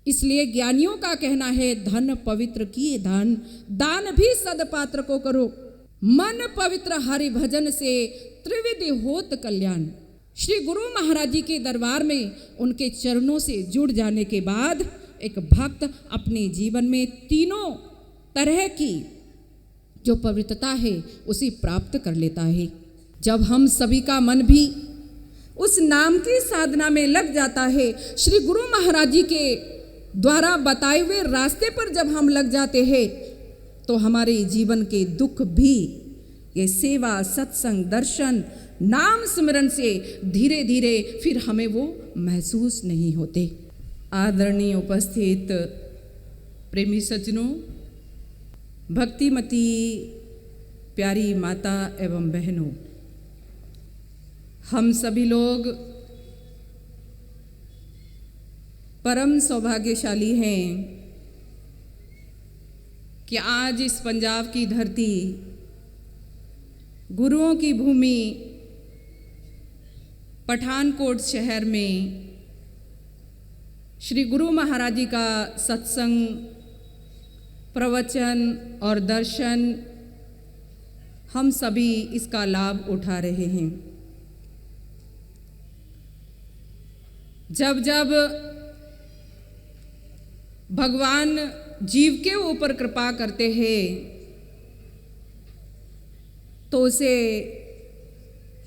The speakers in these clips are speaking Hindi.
इसलिए ज्ञानियों का कहना है, धन पवित्र किए दान, दान भी सदपात्र को करो। मन पवित्र हरि भजन से त्रिविधि होत कल्याण। श्री गुरु महाराज जी के दरबार में उनके चरणों से जुड़ जाने के बाद एक भक्त अपने जीवन में तीनों तरह की जो पवित्रता है उसे प्राप्त कर लेता है। जब हम सभी का मन भी उस नाम की साधना में लग जाता है, श्री गुरु महाराज जी के द्वारा बताए हुए रास्ते पर जब हम लग जाते हैं, तो हमारे जीवन के दुख भी ये सेवा, सत्संग, दर्शन, नाम स्मरण से धीरे धीरे फिर हमें वो महसूस नहीं होते। आदरणीय उपस्थित प्रेमी सज्जनों, भक्तिमती प्यारी माता एवं बहनों, हम सभी लोग परम सौभाग्यशाली हैं कि आज इस पंजाब की धरती, गुरुओं की भूमि पठानकोट शहर में श्री गुरु महाराज जी का सत्संग, प्रवचन और दर्शन हम सभी इसका लाभ उठा रहे हैं। जब जब भगवान जीव के ऊपर कृपा करते हैं तो उसे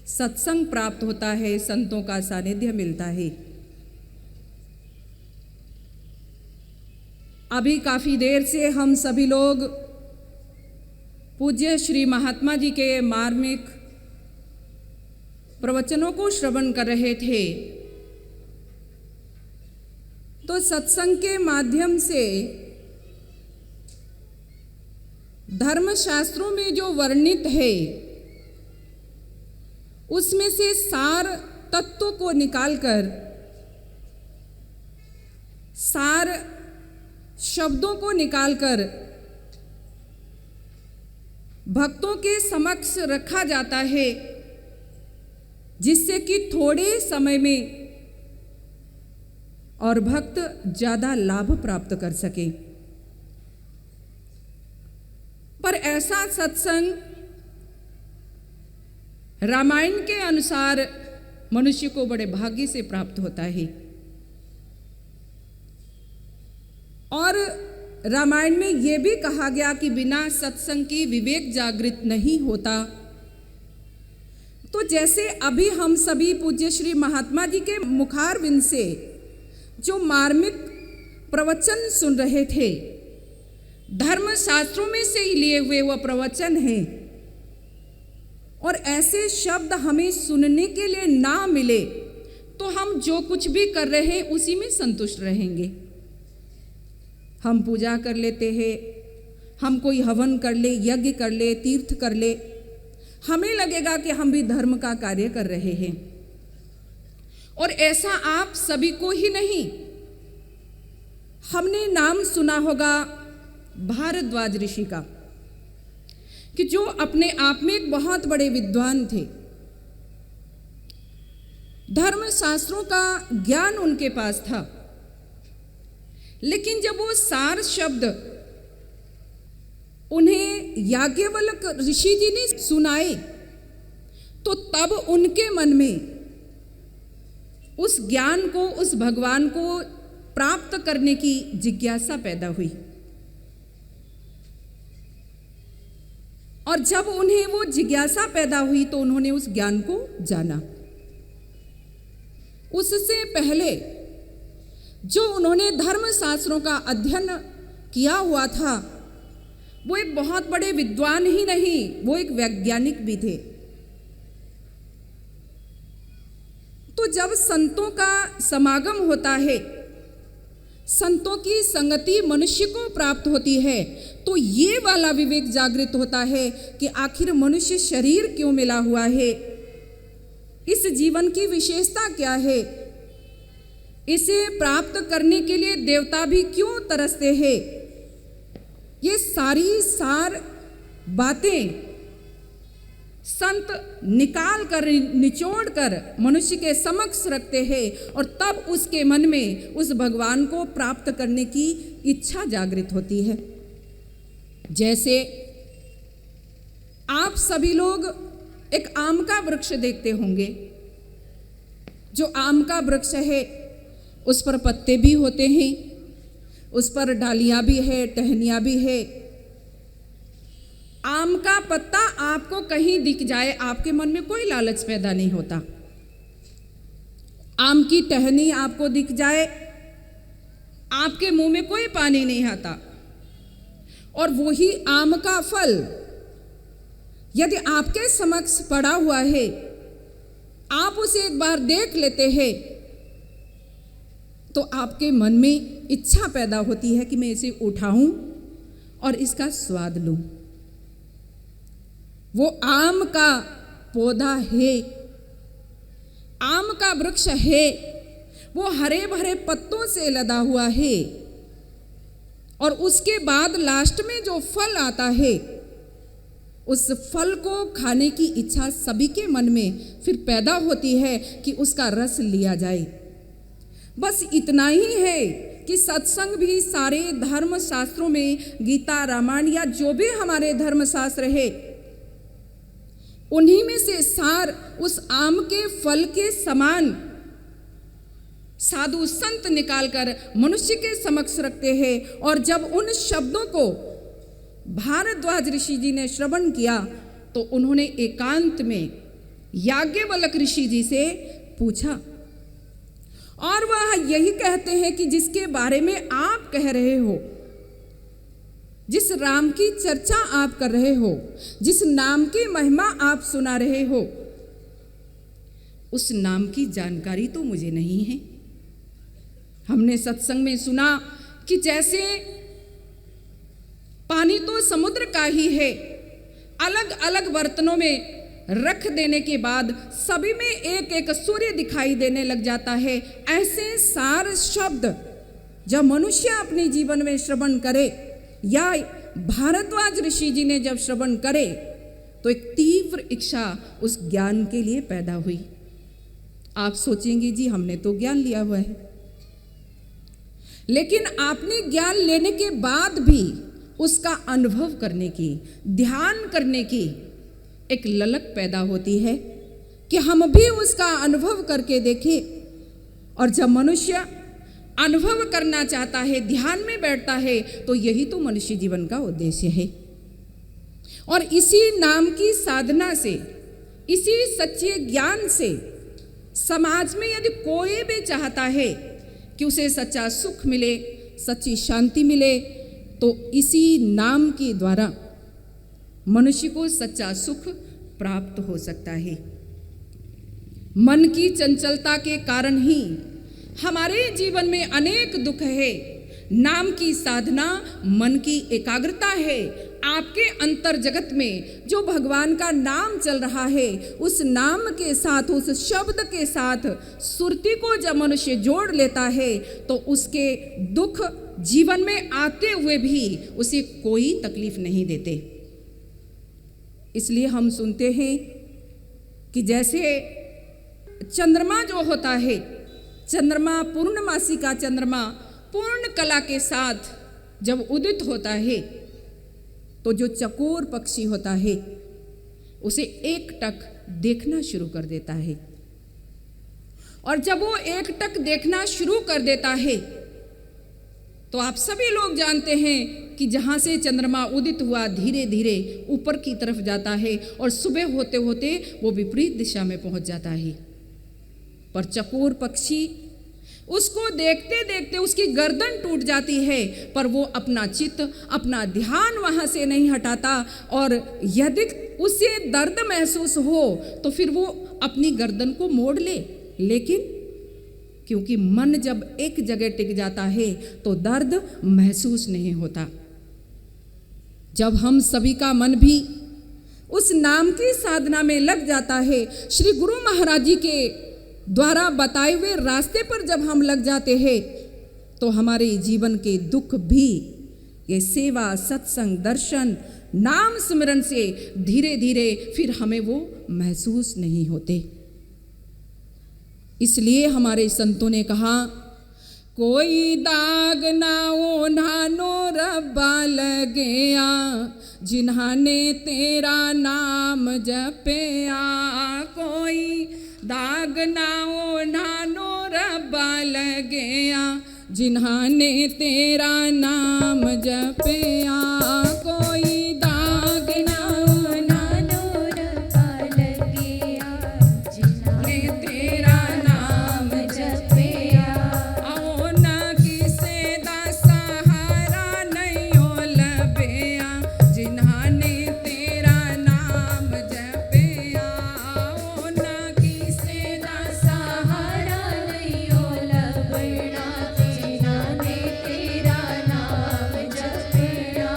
सत्संग प्राप्त होता है, संतों का सानिध्य मिलता है। अभी काफ़ी देर से हम सभी लोग पूज्य श्री महात्मा जी के मार्मिक प्रवचनों को श्रवण कर रहे थे, तो सत्संग के माध्यम से धर्मशास्त्रों में जो वर्णित है उसमें से सार तत्वों को निकालकर, सार शब्दों को निकालकर भक्तों के समक्ष रखा जाता है, जिससे कि थोड़े समय में और भक्त ज़्यादा लाभ प्राप्त कर सके। पर ऐसा सत्संग रामायण के अनुसार मनुष्य को बड़े भाग्य से प्राप्त होता है। और रामायण में यह भी कहा गया कि बिना सत्संग की विवेक जागृत नहीं होता। तो जैसे अभी हम सभी पूज्य श्री महात्मा जी के मुखारविंद से जो मार्मिक प्रवचन सुन रहे थे, धर्म शास्त्रों में से ही लिए हुए वह प्रवचन है, और ऐसे शब्द हमें सुनने के लिए ना मिले तो हम जो कुछ भी कर रहे हैं उसी में संतुष्ट रहेंगे। हम पूजा कर लेते हैं, हम कोई हवन कर ले, यज्ञ कर ले, तीर्थ कर ले, हमें लगेगा कि हम भी धर्म का कार्य कर रहे हैं। और ऐसा आप सभी को ही नहीं, हमने नाम सुना होगा भारद्वाज ऋषि का, कि जो अपने आप में एक बहुत बड़े विद्वान थे। धर्म शास्त्रों का ज्ञान उनके पास था, लेकिन जब वो सार शब्द उन्हें याज्ञवल्क ऋषि जी ने सुनाए, तो तब उनके मन में उस ज्ञान को, उस भगवान को प्राप्त करने की जिज्ञासा पैदा हुई। और जब उन्हें वो जिज्ञासा पैदा हुई तो उन्होंने उस ज्ञान को जाना। उससे पहले जो उन्होंने धर्म शास्त्रों का अध्ययन किया हुआ था, वो एक बहुत बड़े विद्वान ही नहीं, वो एक वैज्ञानिक भी थे। तो जब संतों का समागम होता है, संतों की संगति मनुष्य को प्राप्त होती है, तो ये वाला विवेक जागृत होता है कि आखिर मनुष्य शरीर क्यों मिला हुआ है, इस जीवन की विशेषता क्या है, इसे प्राप्त करने के लिए देवता भी क्यों तरसते हैं। ये सारी सार बातें संत निकाल कर निचोड़ कर मनुष्य के समक्ष रखते हैं और तब उसके मन में उस भगवान को प्राप्त करने की इच्छा जागृत होती है। जैसे आप सभी लोग एक आम का वृक्ष देखते होंगे। जो आम का वृक्ष है उस पर पत्ते भी होते हैं, उस पर डालियां भी है, टहनियां भी है। आम का पत्ता आपको कहीं दिख जाए, आपके मन में कोई लालच पैदा नहीं होता। आम की टहनी आपको दिख जाए, आपके मुंह में कोई पानी नहीं आता। और वही आम का फल यदि आपके समक्ष पड़ा हुआ है, आप उसे एक बार देख लेते हैं तो आपके मन में इच्छा पैदा होती है कि मैं इसे उठाऊं और इसका स्वाद लूं। वो आम का पौधा है, आम का वृक्ष है, वो हरे भरे पत्तों से लदा हुआ है और उसके बाद लास्ट में जो फल आता है, उस फल को खाने की इच्छा सभी के मन में फिर पैदा होती है कि उसका रस लिया जाए। बस इतना ही है कि सत्संग भी सारे धर्म शास्त्रों में, गीता, रामायण या जो भी हमारे धर्म शास्त्र है, उन्हीं में से सार उस आम के फल के समान साधु संत निकालकर मनुष्य के समक्ष रखते हैं। और जब उन शब्दों को भारद्वाज ऋषि जी ने श्रवण किया तो उन्होंने एकांत में याज्ञवल्क्य ऋषि जी से पूछा और वह यही कहते हैं कि जिसके बारे में आप कह रहे हो, जिस राम की चर्चा आप कर रहे हो, जिस नाम की महिमा आप सुना रहे हो, उस नाम की जानकारी तो मुझे नहीं है। हमने सत्संग में सुना कि जैसे पानी तो समुद्र का ही है, अलग अलग बर्तनों में रख देने के बाद सभी में एक एक सूर्य दिखाई देने लग जाता है। ऐसे सार शब्द जब मनुष्य अपने जीवन में श्रवण करे या भारद्वाज ऋषि जी ने जब श्रवण करे तो एक तीव्र इच्छा उस ज्ञान के लिए पैदा हुई। आप सोचेंगे जी हमने तो ज्ञान लिया हुआ है, लेकिन आपने ज्ञान लेने के बाद भी उसका अनुभव करने की, ध्यान करने की एक ललक पैदा होती है कि हम भी उसका अनुभव करके देखें। और जब मनुष्य अनुभव करना चाहता है, ध्यान में बैठता है, तो यही तो मनुष्य जीवन का उद्देश्य है। और इसी नाम की साधना से, इसी सच्चे ज्ञान से समाज में यदि कोई भी चाहता है कि उसे सच्चा सुख मिले, सच्ची शांति मिले, तो इसी नाम के द्वारा मनुष्य को सच्चा सुख प्राप्त हो सकता है। मन की चंचलता के कारण ही हमारे जीवन में अनेक दुख है। नाम की साधना मन की एकाग्रता है। आपके अंतर जगत में जो भगवान का नाम चल रहा है, उस नाम के साथ, उस शब्द के साथ सुरती को जब मनुष्य जोड़ लेता है तो उसके दुख जीवन में आते हुए भी उसे कोई तकलीफ नहीं देते। इसलिए हम सुनते हैं कि जैसे चंद्रमा जो होता है, चंद्रमा, पूर्णमासी का चंद्रमा पूर्ण कला के साथ जब उदित होता है तो जो चकोर पक्षी होता है उसे एकटक देखना शुरू कर देता है। और जब वो एकटक देखना शुरू कर देता है तो आप सभी लोग जानते हैं कि जहाँ से चंद्रमा उदित हुआ धीरे धीरे ऊपर की तरफ जाता है और सुबह होते होते वो विपरीत दिशा में पहुँच जाता है। पर चकोर पक्षी उसको देखते देखते उसकी गर्दन टूट जाती है, पर वो अपना चित्त, अपना ध्यान वहाँ से नहीं हटाता। और यदि उसे दर्द महसूस हो तो फिर वो अपनी गर्दन को मोड़ ले, लेकिन क्योंकि मन जब एक जगह टिक जाता है तो दर्द महसूस नहीं होता। जब हम सभी का मन भी उस नाम की साधना में लग जाता है, श्री गुरु महाराज जी के द्वारा बताए हुए रास्ते पर जब हम लग जाते हैं तो हमारे जीवन के दुख भी ये सेवा, सत्संग, दर्शन, नाम स्मरण से धीरे धीरे फिर हमें वो महसूस नहीं होते। इसलिए हमारे संतों ने कहा, कोई दाग ना ओ नानो रब्बा लगेया, जिन्हाने तेरा नाम जपया। कोई दाग ना ओ नानो रब्बा लगेया, जिन्हाने तेरा नाम जपया। कोई दाग ना ओ नानो रब्बा लगेया, जिन्हाने तेरा नाम जपया। आओ ना किसे दा सहारा नहीं ओ लबेया, जिन्हाने तेरा नाम जपया। आओ ना किसे दा सहारा नहीं ओ लबेया, जिन्हाने तेरा नाम जपया।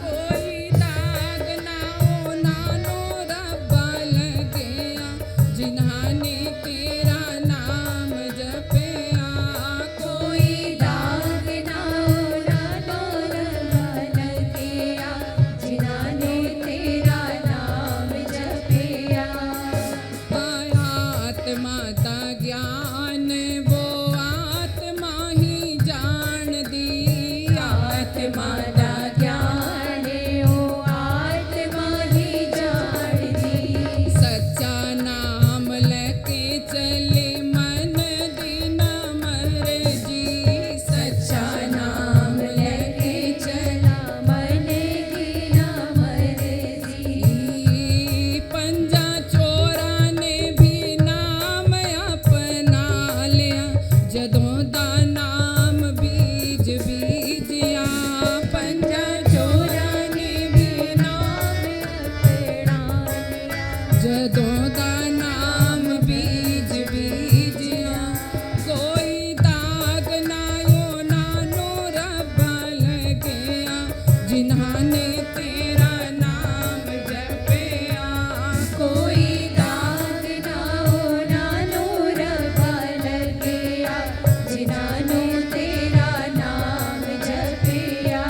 कोई दाग ना ओ नानो रब्बा लगेया, जिन्हाने तेरा नाम जपया। कोई दाग ना ओ नानो रब्बा लगेया, जिन्हाने तेरा नाम जपया। आत्मा दा ज्ञान वो आत्मा ही जान दी, आत्मा दा ज्ञान ओ आत्मा ही जान दी। सच्चा नाम लेके चले मन दिन मर्जी, सच्चा नाम लेके चला मन दिन मर्जी। पंजा चोरा ने भी नाम अपना लिया, जदों दा नाम बीज बीजिया। पंजा चोरा ने भी नाम अपना लिया, जदों दा नाम बीज बीजिया। कोई दाग ना ओ नानो रब्बा लगेया, जिन्हाने तेरा नाम जपया। कोई दाग ना ओ नानो रब्बा लगेया, जिन्हाने तेरा नाम जपया।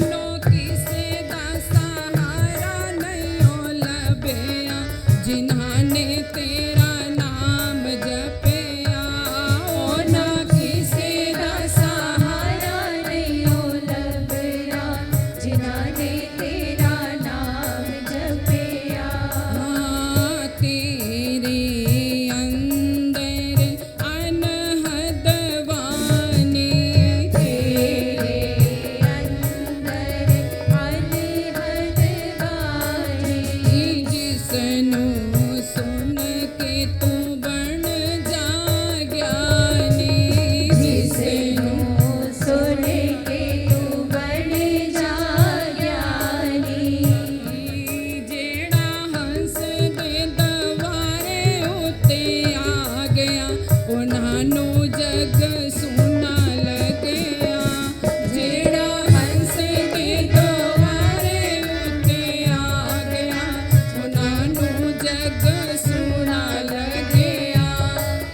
नो किसे दा सहारा नहीं ओ लबेया, जिन्हाने तेरा नाम जपया। ओ ना किसे दा सहारा नहीं ओ लबेया, जिन्हाने तेरा नाम जपया। तेरे अंदर अनहद वाणी, तेरे अंदर अनहद वाणी। जिसनु सुन के तू बन जा ज्ञानी, जिसनु सुन के तू बन जा ज्ञानी। जेड़ा हंस दे दवारे उते आ गया, उन्हानू जग सुना लगया। जेड़ा हंस दे दवारे उते आ गया, उन्हानू जग सुना लगया।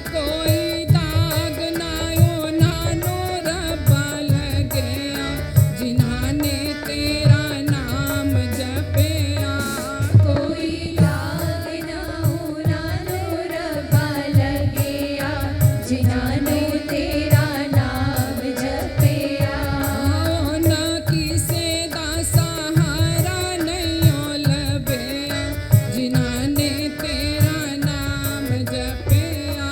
कोई दाग ना ओ नानो रब्बा लगया, जिन्हाने तेरा नाम जपया। कोई दाग ना ओ नानो रब्बा लगया, जिन्हाने तेरा नाम जपया। ओ ना किसे दा सहारा नहीं ओ लबेया, जिन्हाने तेरा नाम जपया।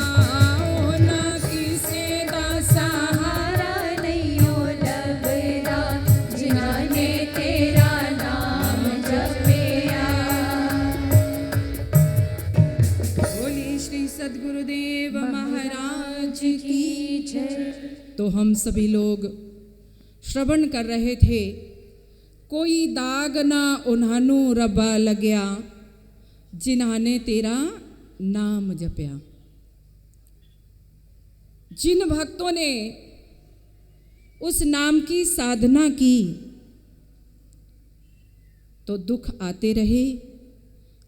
ओ ना किसे दा सहारा नहीं ओ लबेया, जिन्हाने तेरा नाम जपया। बोलिए श्री सद्गुरुदेव महाराज की जय। तो हम सभी लोग श्रवण कर रहे थे, कोई दाग ना उन्हानू रब्बा लगया, जिन्हाने तेरा नाम जपया। जिन भक्तों ने उस नाम की साधना की, तो दुख आते रहे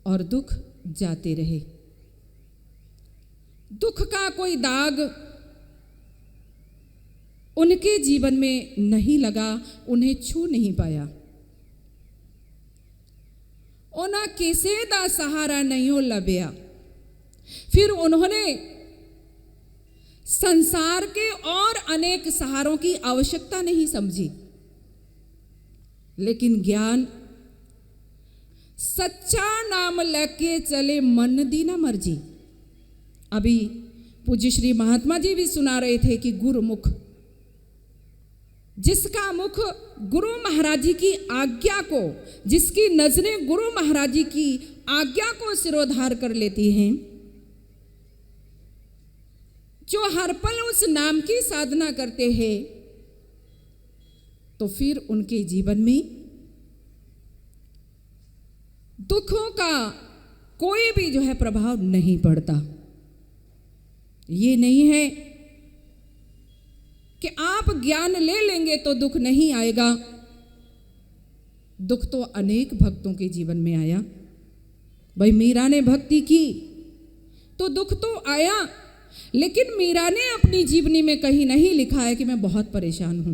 और दुख जाते रहे। दुख का कोई दाग उनके जीवन में नहीं लगा, उन्हें छू नहीं पाया। उन्हें किसी दा सहारा नहीं लभ्या। फिर उन्होंने संसार के और अनेक सहारों की आवश्यकता नहीं समझी, लेकिन ज्ञान सच्चा नाम लेके चले मन दी ना मर्जी। अभी पूज्य श्री महात्मा जी भी सुना रहे थे कि गुरुमुख, जिसका मुख गुरु महाराज जी की आज्ञा को, जिसकी नजरें गुरु महाराज जी की आज्ञा को सिरोधार कर लेती हैं, जो हर पल उस नाम की साधना करते हैं, तो फिर उनके जीवन में दुखों का कोई भी जो है प्रभाव नहीं पड़ता। ये नहीं है कि आप ज्ञान ले लेंगे तो दुख नहीं आएगा। दुख तो अनेक भक्तों के जीवन में आया। भाई मीरा ने भक्ति की तो दुख तो आया, लेकिन मीरा ने अपनी जीवनी में कहीं नहीं लिखा है कि मैं बहुत परेशान हूं।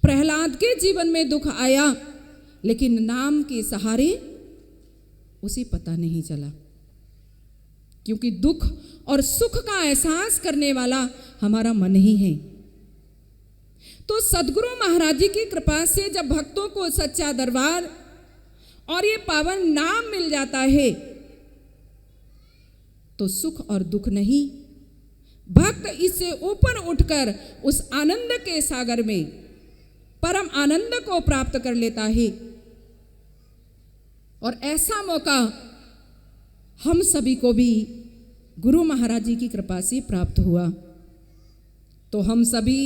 प्रहलाद के जीवन में दुख आया, लेकिन नाम के सहारे उसे पता नहीं चला, क्योंकि दुख और सुख का एहसास करने वाला हमारा मन ही है। तो सदगुरु महाराज जी की कृपा से जब भक्तों को सच्चा दरबार और ये पावन नाम मिल जाता है, तो सुख और दुख नहीं, भक्त इससे ऊपर उठकर उस आनंद के सागर में परम आनंद को प्राप्त कर लेता है। और ऐसा मौका हम सभी को भी गुरु महाराज जी की कृपा से प्राप्त हुआ। तो हम सभी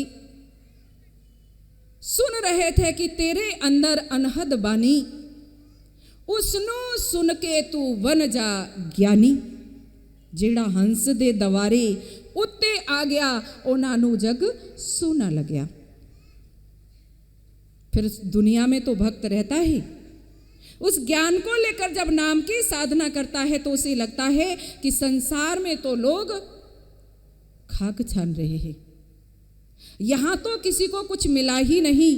सुन रहे थे कि तेरे अंदर अनहद बानी, उसनु सुन के तू वन जा ज्ञानी, जेड़ा हंस दे दवारे उत्ते आ गया, ओना नू जग सोना लग्या। फिर दुनिया में तो भक्त रहता है, उस ज्ञान को लेकर जब नाम की साधना करता है तो उसे लगता है कि संसार में तो लोग खाक छान रहे हैं, यहां तो किसी को कुछ मिला ही नहीं।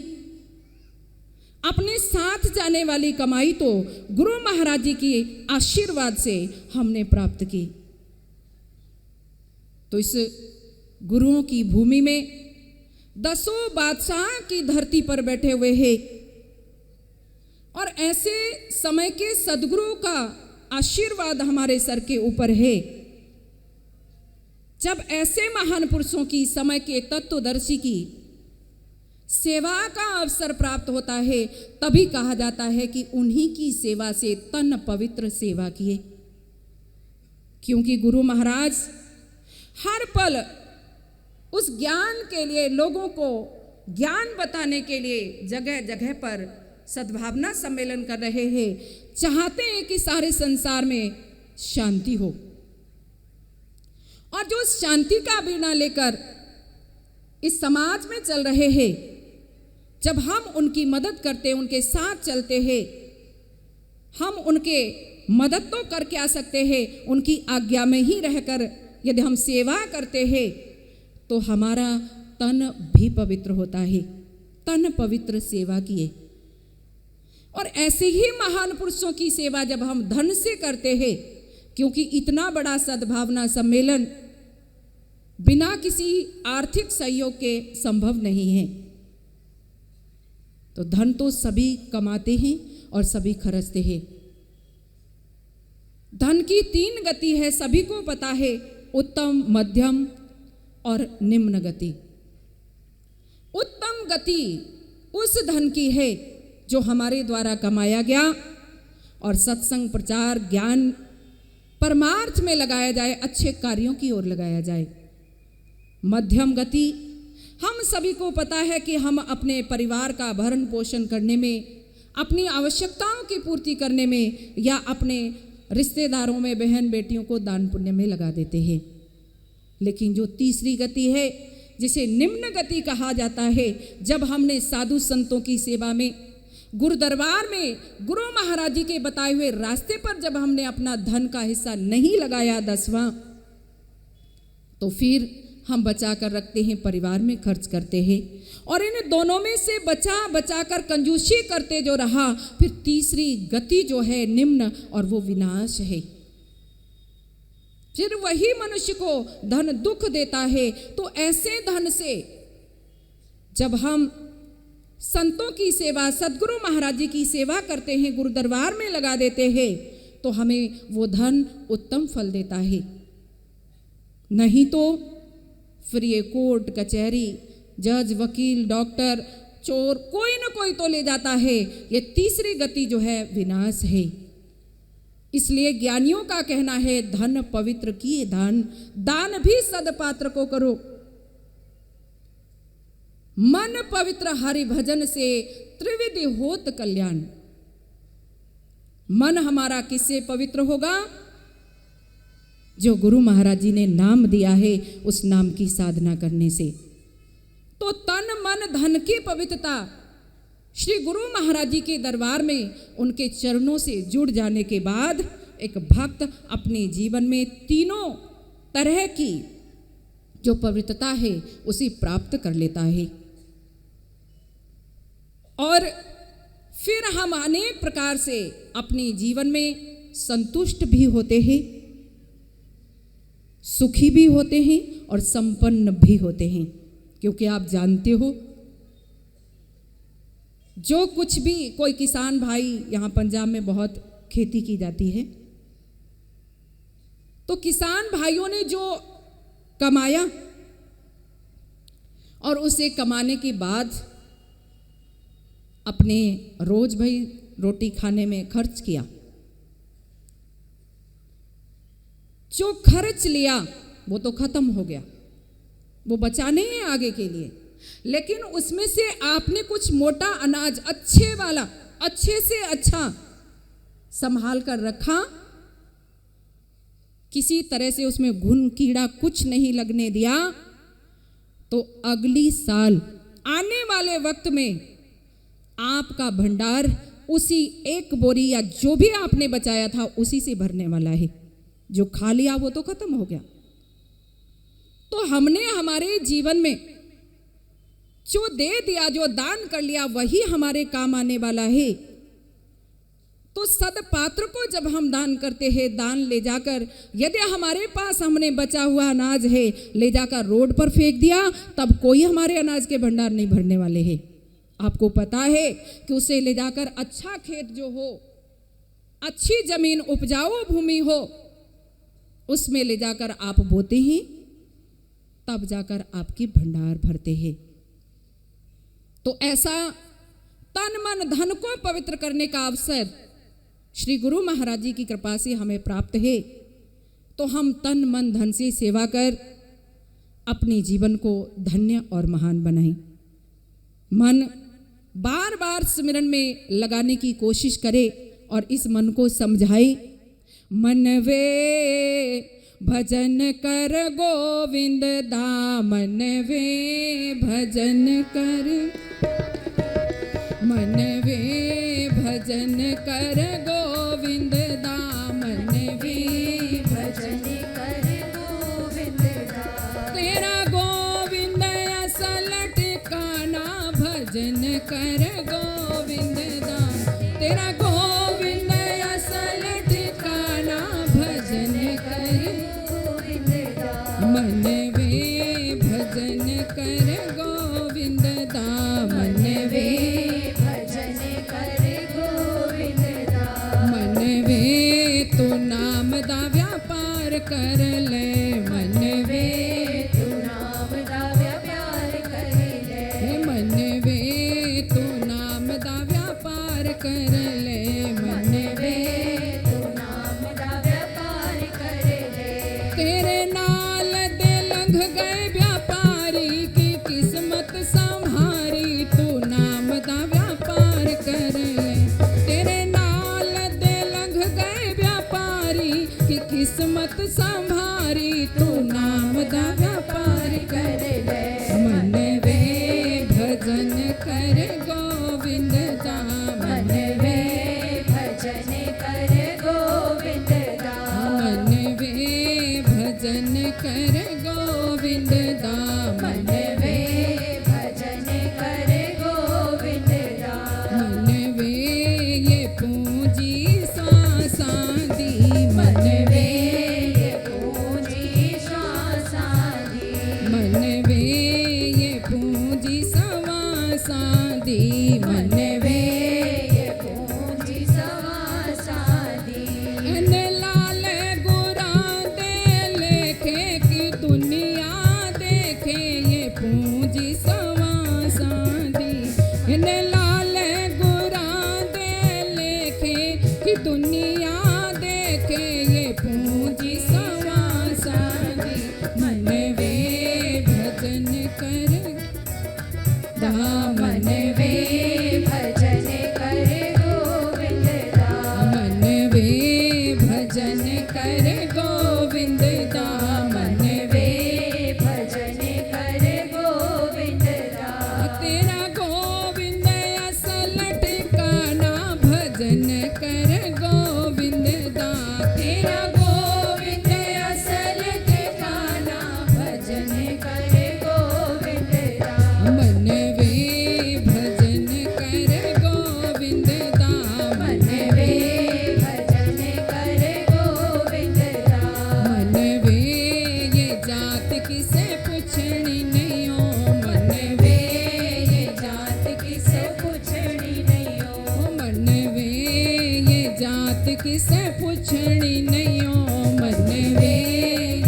अपने साथ जाने वाली कमाई तो गुरु महाराज जी के आशीर्वाद से हमने प्राप्त की। तो इस गुरुओं की भूमि में 10 बादशाह की धरती पर बैठे हुए हैं, और ऐसे समय के सदगुरु का आशीर्वाद हमारे सर के ऊपर है। जब ऐसे महान पुरुषों की, समय के तत्वदर्शी की सेवा का अवसर प्राप्त होता है, तभी कहा जाता है कि उन्हीं की सेवा से तन पवित्र सेवा किए। क्योंकि गुरु महाराज हर पल उस ज्ञान के लिए, लोगों को ज्ञान बताने के लिए जगह जगह पर सद्भावना सम्मेलन कर रहे हैं। चाहते हैं कि सारे संसार में शांति हो, और जो शांति का बीड़ा लेकर इस समाज में चल रहे हैं, जब हम उनकी मदद करते हैं, उनके साथ चलते हैं, हम उनके मदद तो करके आ सकते हैं, उनकी आज्ञा में ही रहकर यदि हम सेवा करते हैं तो हमारा तन भी पवित्र होता है। तन पवित्र सेवा किए। और ऐसे ही महान पुरुषों की सेवा जब हम धन से करते हैं, क्योंकि इतना बड़ा सद्भावना सम्मेलन बिना किसी आर्थिक सहयोग के संभव नहीं है, तो धन तो सभी कमाते हैं और सभी खर्चते हैं। धन की 3 गति है, सभी को पता है, उत्तम, मध्यम और निम्न गति। उत्तम गति उस धन की है जो हमारे द्वारा कमाया गया और सत्संग, प्रचार, ज्ञान, परमार्थ में लगाया जाए, अच्छे कार्यों की ओर लगाया जाए। मध्यम गति हम सभी को पता है कि हम अपने परिवार का भरण पोषण करने में, अपनी आवश्यकताओं की पूर्ति करने में, या अपने रिश्तेदारों में, बहन बेटियों को दान पुण्य में लगा देते हैं। लेकिन जो तीसरी गति है, जिसे निम्न गति कहा जाता है, जब हमने साधु संतों की सेवा में, गुरु दरबार में, गुरु महाराज जी के बताए हुए रास्ते पर जब हमने अपना धन का हिस्सा नहीं लगाया 10वां, तो फिर हम बचा कर रखते हैं, परिवार में खर्च करते हैं, और इन दोनों में से बचा बचा कर कंजूसी करते जो रहा, फिर तीसरी गति जो है निम्न, और वो विनाश है। फिर वही मनुष्य को धन दुख देता है। तो ऐसे धन से जब हम संतों की सेवा, सदगुरु महाराज जी की सेवा करते हैं, गुरु दरबार में लगा देते हैं, तो हमें वो धन उत्तम फल देता है। नहीं तो फिर ये कोर्ट कचहरी, जज, वकील, डॉक्टर, चोर, कोई न कोई तो ले जाता है। ये तीसरी गति जो है विनाश है। इसलिए ज्ञानियों का कहना है, धन पवित्र किए दान, दान भी सदपात्र को करो। मन पवित्र हरि भजन से त्रिविधि होत कल्याण। मन हमारा किससे पवित्र होगा? जो गुरु महाराज जी ने नाम दिया है, उस नाम की साधना करने से। तो तन मन धन की पवित्रता श्री गुरु महाराज जी के दरबार में उनके चरणों से जुड़ जाने के बाद एक भक्त अपने जीवन में तीनों तरह की जो पवित्रता है उसे प्राप्त कर लेता है। और फिर हम अनेक प्रकार से अपने जीवन में संतुष्ट भी होते हैं, सुखी भी होते हैं और संपन्न भी होते हैं। क्योंकि आप जानते हो, जो कुछ भी कोई किसान भाई, यहाँ पंजाब में बहुत खेती की जाती है, तो किसान भाइयों ने जो कमाया और उसे कमाने के बाद अपने रोज भाई रोटी खाने में खर्च किया, जो खर्च लिया वो तो खत्म हो गया, वो बचा नहीं है आगे के लिए। लेकिन उसमें से आपने कुछ मोटा अनाज अच्छे वाला, अच्छे से अच्छा संभाल कर रखा, किसी तरह से उसमें घुन कीड़ा कुछ नहीं लगने दिया, तो अगली साल आने वाले वक्त में आपका भंडार उसी एक बोरी या जो भी आपने बचाया था उसी से भरने वाला है। जो खा लिया वो तो खत्म हो गया। तो हमने हमारे जीवन में जो दे दिया, जो दान कर लिया, वही हमारे काम आने वाला है। तो सदपात्र को जब हम दान करते हैं, दान ले जाकर, यदि हमारे पास हमने बचा हुआ अनाज है ले जाकर रोड पर फेंक दिया, तब कोई हमारे अनाज के भंडार नहीं भरने वाले हैं। आपको पता है कि उसे ले जाकर अच्छा खेत जो हो, अच्छी जमीन, उपजाऊ भूमि हो, उसमें ले जाकर आप बोते हैं, तब जाकर आपके भंडार भरते हैं। तो ऐसा तन मन धन को पवित्र करने का अवसर श्री गुरु महाराज जी की कृपा से हमें प्राप्त है। तो हम तन मन धन से सेवा कर अपने जीवन को धन्य और महान बनाएं। मन बार बार स्मरण में लगाने की कोशिश करे और इस मन को समझाए, मन वे भजन कर गोविंद दामन वे भजन कर, मन वे भजन कर गोविंद दामन वे भजन कर गोविंद दामन, तेरा गोविंद असल ठिकाना भजन कर गोविंद दाम, तेरा गोविंद असल ठिकाना भजन कर गोविंद दाम, मन वे भजन कर गोविंद दाम, मन वे भजन कर गोविंद दाम, मन वे तू नाम दा व्यापार कर ले, मन वे तू नाम दा व्यापार कर ले, मन वे तू नाम दा व्यापार कर ले, मन वे तू नाम दा व्यापार कर ले, तेरे नाल दे लंघ गए व्यापारी की किस्मत संभारी, तू नाम दा व्यापार कर ले, तेरे नाल दे लंघ गए व्यापारी की किस्मत संभारी, तू नाम दा व्यापार कर ले, मन वे भजन कर गोविंद दाम, मन वे भजन कर गोविंद दाम, मन वे भजन कर गोविंद साधी मन वे ये पूंजी सवा सादी इन लाल गुरा दे लेखे की दुनिया देखे ये पूंजी सवा साधी इन लाल गुरा दे लेखे की दुनिया देखे ये पूंजी सवा साधी मन वे भजन कर मन वे भजन करे गोविंद मन वे भजन कर गोविंद दा मन वे भजन करे गोविंद तेरा गोविंद असल ठिकाना भजन कर गोविंद दा तेरा गोविंद असल ठिकाना भजन करे गोविंद मन वे भजन कर गोविंद दा मन वे भजन करे गोविंद मन वे ये जात किसे पूछनी नहीं हो मन वे ये जात किसे पूछनी नहीं हो मन वे ये जात किसे पूछनी नहीं हो मन वे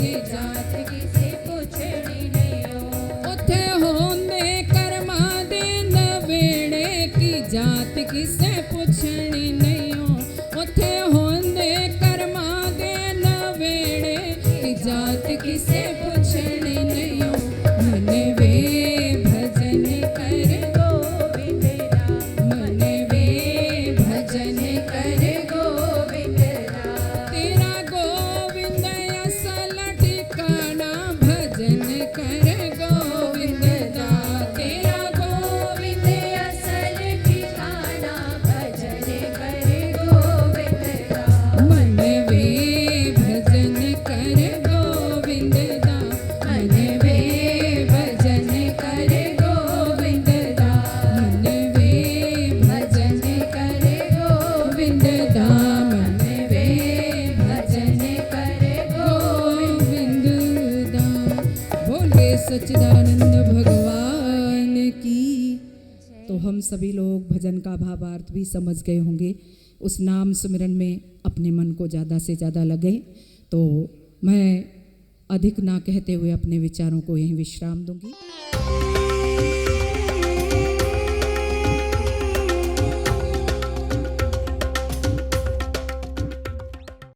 ये जात किसे पूछनी नहीं हो उथे होंदे कर्मा दे नवेड़े की जात किसे पूछनी नहीं हो उथे होंदे कर्मा दे नवेड़े की जात किसे पूछनी नहीं हो मन वे भजन कर गोविंद मन वे भजन कर गोविंद तेरा गोविंद असल ठिकाना भजन कर गोविंद दा तेरा गोविंद असल ठिकाना भजन करे गोविंद मन वे भजन कर गोविंद दा मन वे भजन कर गोविंद दा मन वे भजन कर गोविंद दा मन वे भजन कर गोविंद दा बोले सच्चिदानंद भगवान की। तो हम सभी लोग भजन का भावार्थ भी समझ गए होंगे। उस नाम सुमिरन में अपने मन को ज़्यादा से ज़्यादा लगे। तो मैं अधिक ना कहते हुए अपने विचारों को यहीं विश्राम दूंगी।